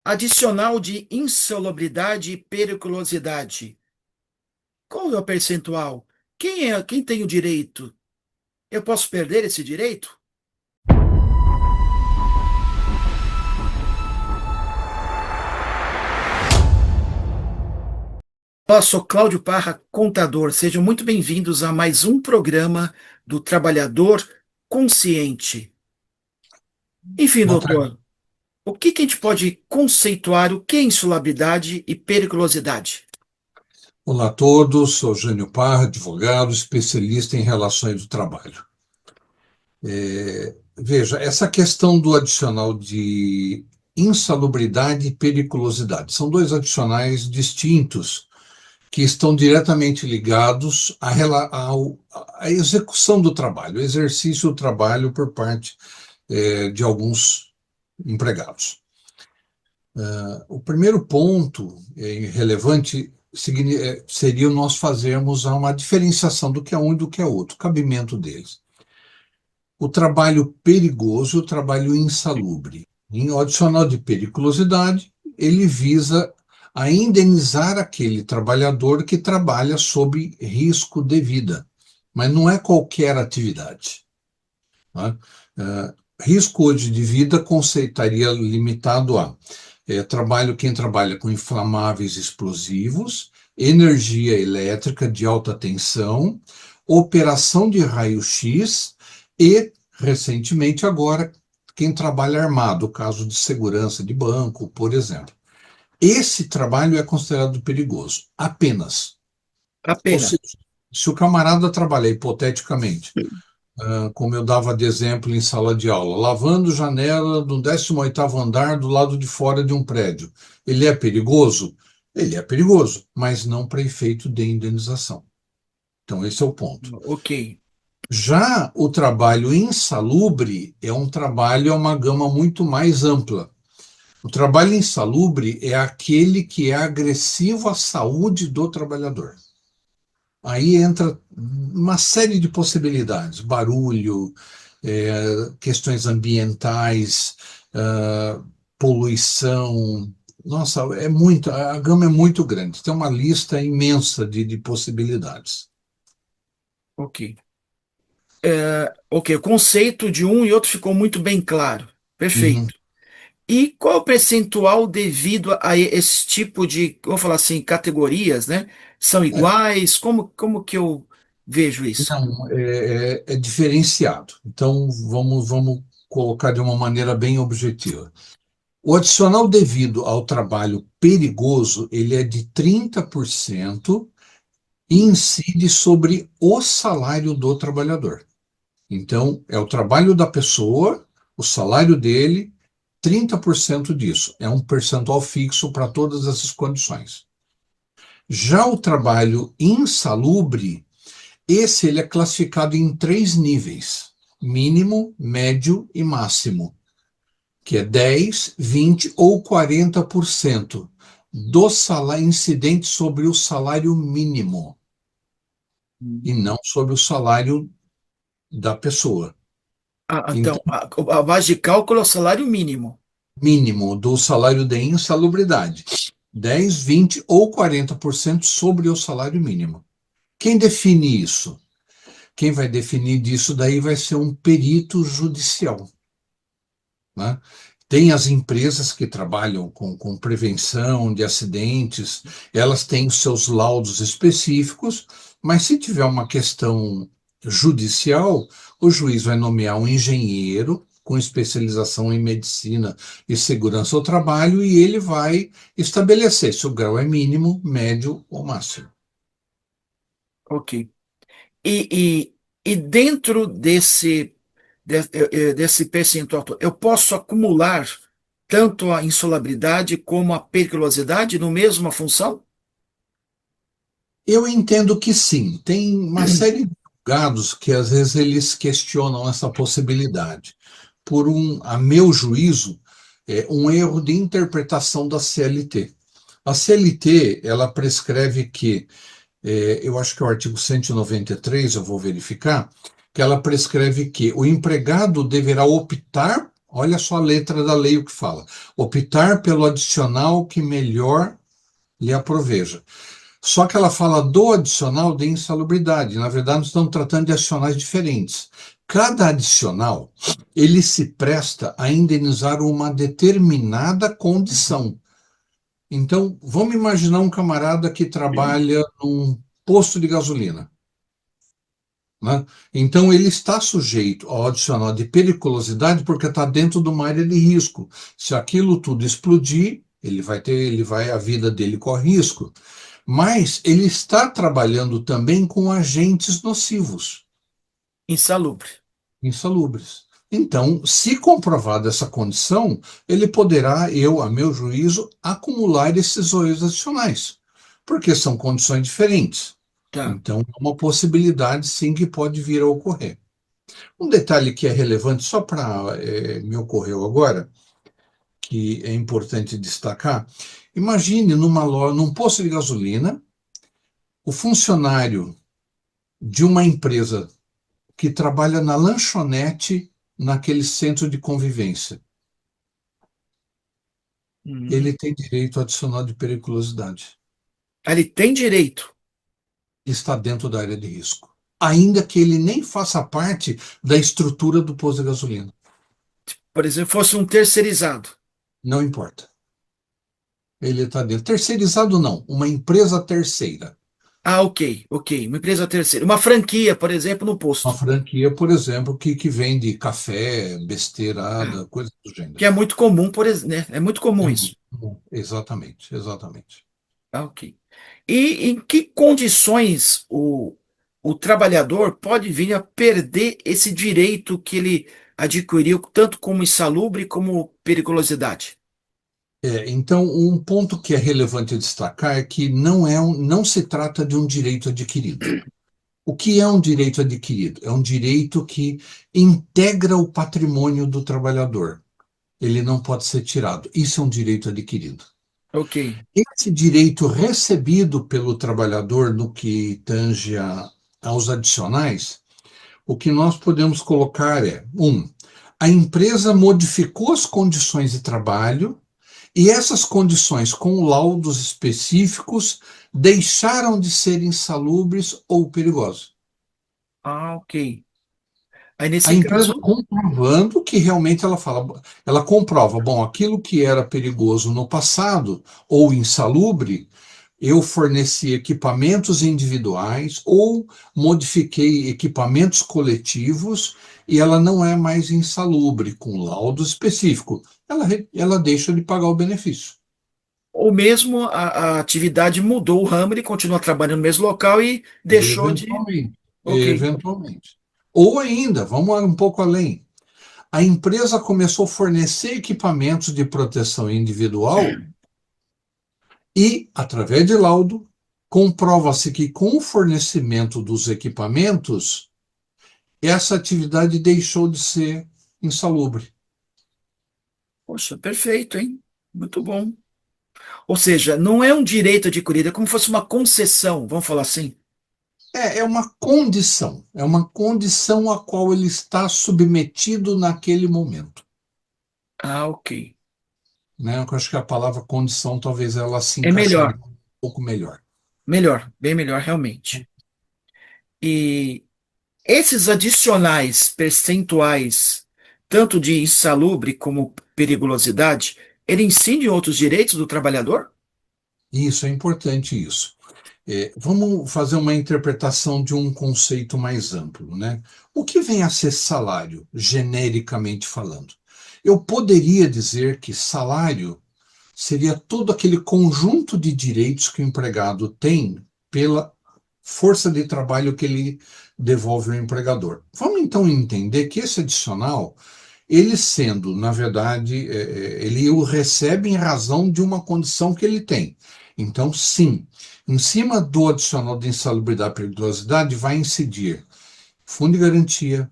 Adicional de insalubridade e periculosidade. Qual é o percentual? Quem tem o direito? Eu posso perder esse direito? Olá, sou Cláudio Parra, contador. Sejam muito bem-vindos a mais um programa do Trabalhador Consciente. Enfim, Boa tarde. doutor, o que a gente pode conceituar o que é insalubridade e periculosidade? Olá a todos, sou Jânio Parra, advogado, especialista em relações do trabalho. Veja, essa questão do adicional de insalubridade e periculosidade são dois adicionais distintos que estão diretamente ligados à execução do trabalho, ao exercício do trabalho por parte de alguns empregados. O primeiro ponto relevante seria nós fazermos uma diferenciação do que é um e do que é outro, o cabimento deles. O trabalho perigoso e o trabalho insalubre. Em o adicional de periculosidade, ele visa a indenizar aquele trabalhador que trabalha sob risco de vida, mas não é qualquer atividade. Tá? Risco hoje de vida conceitaria limitado a quem trabalha com inflamáveis explosivos, energia elétrica de alta tensão, operação de raio-x e, recentemente agora, quem trabalha armado, caso de segurança de banco, por exemplo. Esse trabalho é considerado perigoso, apenas. Ou Apenas. seja, se o camarada trabalhar hipoteticamente como eu dava de exemplo em sala de aula, lavando janela do 18º andar do lado de fora de um prédio. Ele é perigoso? Ele é perigoso, mas não para efeito de indenização. Então, esse é o ponto. Ok. Já o trabalho insalubre é uma gama muito mais ampla. O trabalho insalubre é aquele que é agressivo à saúde do trabalhador. Aí entra uma série de possibilidades, barulho, questões ambientais, poluição. Nossa, a gama é muito grande, tem uma lista imensa de possibilidades. Ok. Ok, o conceito de um e outro ficou muito bem claro. Uhum. Perfeito. E qual é o percentual devido a esse tipo de, vamos falar assim, categorias, né? São É, iguais? Como que eu vejo isso? não, é diferenciado. Então, vamos colocar de uma maneira bem objetiva. O adicional devido ao trabalho perigoso, ele é de 30% e incide sobre o salário do trabalhador. Então, é o trabalho da pessoa, o salário dele, 30% disso. É um percentual fixo para todas essas condições. Já o trabalho insalubre, esse ele é classificado em três níveis: mínimo, médio e máximo, que é 10, 20 ou 40% do salário incidente sobre o salário mínimo e não sobre o salário da pessoa. Então, Então, a base de cálculo é o salário mínimo. mínimo do salário de insalubridade, 10, 20 ou 40% sobre o salário mínimo. Quem define isso? Quem vai definir disso daí vai ser um perito judicial, né? Tem as empresas que trabalham com prevenção de acidentes, elas têm os seus laudos específicos, mas se tiver uma questão judicial, o juiz vai nomear um engenheiro com especialização em medicina e segurança ao trabalho e ele vai estabelecer se o grau é mínimo, médio ou máximo. Ok. E dentro desse percentual, eu posso acumular tanto a insolabilidade como a periculosidade no mesma função? Eu entendo que sim. Tem uma série de advogados que às vezes eles questionam essa possibilidade. A meu juízo, é um erro de interpretação da CLT. A CLT, ela prescreve que, eu acho que é o artigo 193, eu vou verificar, que ela prescreve que o empregado deverá optar Olha só a letra da lei o que fala. Optar pelo adicional que melhor lhe aproveja. Só que ela fala do adicional de insalubridade. Na verdade, nós estamos tratando de adicionais diferentes. Cada adicional, ele se presta a indenizar uma determinada condição. Então, vamos imaginar um camarada que trabalha num posto de gasolina, né? Então, ele está sujeito ao adicional de periculosidade porque está dentro de uma área de risco. Se aquilo tudo explodir, a vida dele corre risco. Mas ele está trabalhando também com agentes nocivos, Insalubre. insalubres. Então, se comprovada essa condição, ele poderá, a meu juízo, acumular esses OEs adicionais, porque são condições diferentes. Tá. Então, é uma possibilidade, sim, que pode vir a ocorrer. Um detalhe que é relevante, só para me ocorreu agora, que é importante destacar, imagine numa loja, num posto de gasolina, o funcionário de uma empresa que trabalha na lanchonete naquele centro de convivência. Uhum. Ele tem direito adicional de periculosidade. Ele tem direito. Está dentro da área de risco. Ainda que ele nem faça parte da estrutura do posto de gasolina. Por exemplo, fosse um terceirizado. Não importa. Ele está dentro. Terceirizado não, uma empresa terceira. Ah, ok, ok. Uma empresa terceira. Uma franquia, por exemplo, no Uma posto. franquia, por exemplo, que vende café, Ah, besteirada, coisa do que gênero. é muito comum, por exemplo, né? É muito É comum muito isso. bom. Exatamente, exatamente. Ah, ok. E em que condições o trabalhador pode vir a perder esse direito que ele adquiriu, tanto como insalubre como periculosidade? Então, um ponto que é relevante destacar é que não se trata de um direito adquirido. O que é um direito adquirido? É um direito que integra o patrimônio do trabalhador. Ele não pode ser tirado. Isso é um direito adquirido. Ok. Esse direito recebido pelo trabalhador no que tange aos adicionais, o que nós podemos colocar é: a empresa modificou as condições de trabalho e essas condições, com laudos específicos, deixaram de ser insalubres ou perigosas. Ah, ok. Aí, A nesse empresa caso, comprovando que realmente ela comprova, bom, aquilo que era perigoso no passado ou insalubre, eu forneci equipamentos individuais ou modifiquei equipamentos coletivos e ela não é mais insalubre, com laudo específico. Ela deixa de pagar o benefício. ou mesmo a atividade mudou o ramo, ele continua trabalhando no mesmo local e deixou de. Eventualmente, Ok. eventualmente. Ou ainda, vamos um pouco além. A empresa começou a fornecer equipamentos de proteção individual e, através de laudo, comprova-se que com o fornecimento dos equipamentos, essa atividade deixou de ser insalubre. Poxa, perfeito, hein? Muito bom. Ou seja, não é um direito adquirido, é como se fosse uma concessão, vamos falar assim. É uma condição a qual ele está submetido naquele momento. Ah, ok. Né? Eu acho que a palavra condição talvez ela se É encaixaria melhor, um pouco melhor. melhor, bem melhor, realmente. E esses adicionais percentuais, tanto de insalubre como periculosidade, ele incide em outros direitos do trabalhador? Isso, é importante isso. Vamos fazer uma interpretação de um conceito mais amplo, né? O que vem a ser salário, genericamente falando? Eu poderia dizer que salário seria todo aquele conjunto de direitos que o empregado tem pela força de trabalho que ele devolve ao empregador. Vamos então entender que esse adicional, ele sendo, na verdade, ele o recebe em razão de uma condição que ele tem. Então, sim, em cima do adicional de insalubridade e periculosidade vai incidir fundo de garantia,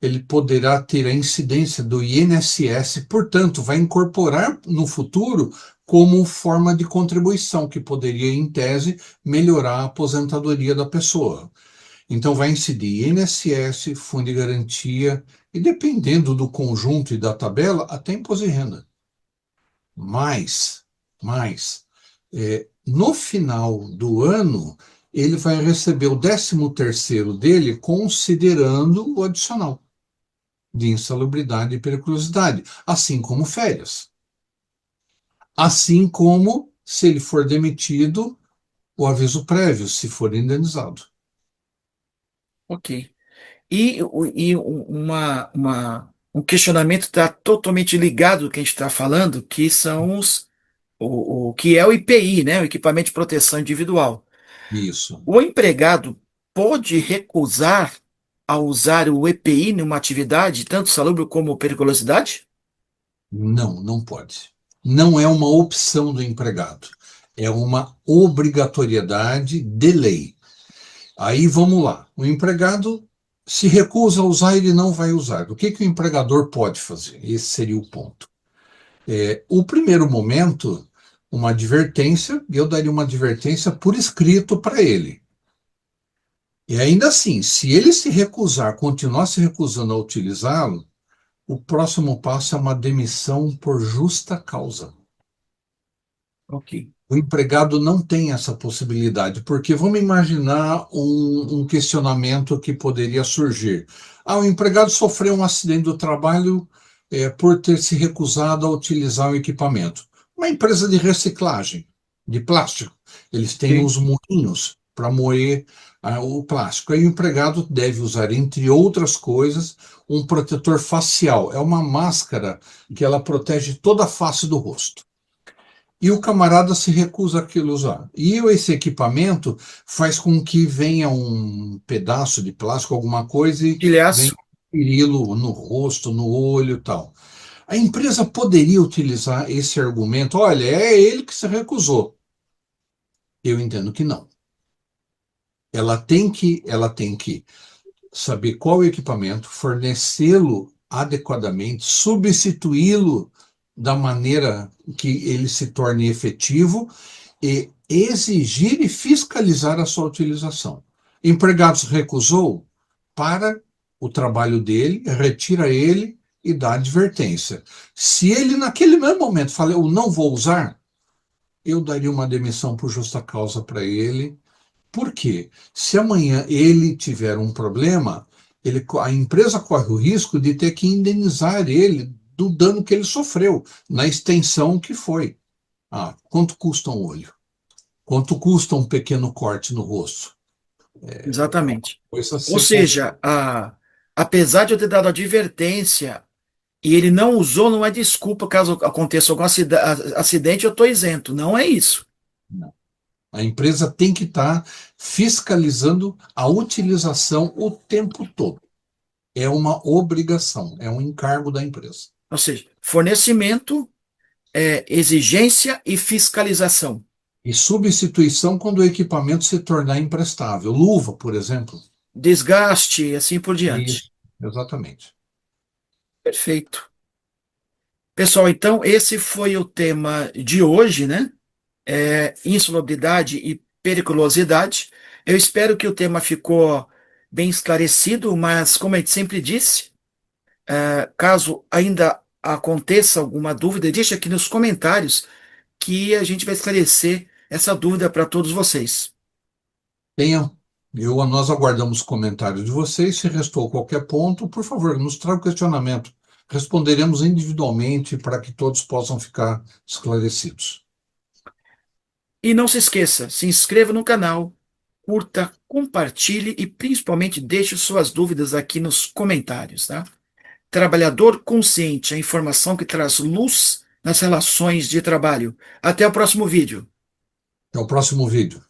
ele poderá ter a incidência do INSS, portanto, vai incorporar no futuro como forma de contribuição, que poderia, em tese, melhorar a aposentadoria da pessoa. Então, vai incidir INSS, fundo de garantia e dependendo do conjunto e da tabela, até imposto de renda. Mais, no final do ano, ele vai receber o 13º dele considerando o adicional de insalubridade e periculosidade, assim como férias. Assim como, se ele for demitido, o aviso prévio, se for indenizado. Ok. Um questionamento está totalmente ligado ao que a gente está falando, que são o que é o IPI, né? O equipamento de proteção individual. Isso. O empregado pode recusar a usar o EPI numa atividade, tanto salubre como periculosidade? Não, não pode. Não é uma opção do empregado. É uma obrigatoriedade de lei. Aí vamos lá. O empregado se recusa a usar, ele não vai usar. O que o empregador pode fazer? Esse seria o ponto. O primeiro momento, uma advertência, eu daria uma advertência por escrito para ele. E ainda assim, se ele se recusar, continuar se recusando a utilizá-lo, o próximo passo é uma demissão por justa causa. Ok. O empregado não tem essa possibilidade, porque vamos imaginar um questionamento que poderia surgir. O empregado sofreu um acidente do trabalho por ter se recusado a utilizar o equipamento. Uma empresa de reciclagem de plástico, eles têm Ok. os moinhos para moer o plástico. Aí o empregado deve usar, entre outras coisas, um protetor facial. É uma máscara que ela protege toda a face do rosto e o camarada se recusa a usar. E esse equipamento faz com que venha um pedaço de plástico, alguma coisa, e venha Estilhaço? feri-lo no rosto, no olho e tal. A empresa poderia utilizar esse argumento, olha, é ele que se recusou. Eu entendo que não. Ela tem que saber qual é o equipamento, fornecê-lo adequadamente, substituí-lo da maneira que ele se torne efetivo e exigir e fiscalizar a sua utilização. Empregados recusou, para o trabalho dele, retira ele e dá advertência. Se ele, naquele mesmo momento, fala, eu não vou usar, eu daria uma demissão por justa causa para ele. Por quê? Se amanhã ele tiver um problema, a empresa corre o risco de ter que indenizar ele do dano que ele sofreu, na extensão que foi. Quanto custa um olho? Quanto custa um pequeno corte no rosto? É uma Exatamente. coisa a Ou ser seja, apesar de eu ter dado advertência e ele não usou, não é desculpa caso aconteça algum acidente, eu estou isento. Não é isso. considerado. A empresa tem que estar fiscalizando a utilização o tempo todo. É uma obrigação, é um encargo da empresa. Ou seja, fornecimento, exigência e fiscalização. E substituição quando o equipamento se tornar imprestável. Luva, por exemplo. Desgaste e assim por diante. Isso, exatamente. Perfeito. Pessoal, então esse foi o tema de hoje, né? Insalubridade e periculosidade. Eu espero que o tema ficou bem esclarecido, mas como a gente sempre disse, caso ainda aconteça alguma dúvida, deixe aqui nos comentários que a gente vai esclarecer essa dúvida para todos vocês. Tenham, nós aguardamos comentários de vocês. Se restou qualquer ponto, por favor, nos traga o questionamento. Responderemos individualmente para que todos possam ficar esclarecidos. E não se esqueça, se inscreva no canal, curta, compartilhe e principalmente deixe suas dúvidas aqui nos comentários, tá? Trabalhador consciente, a informação que traz luz nas relações de trabalho. Até o próximo vídeo. Até o próximo vídeo.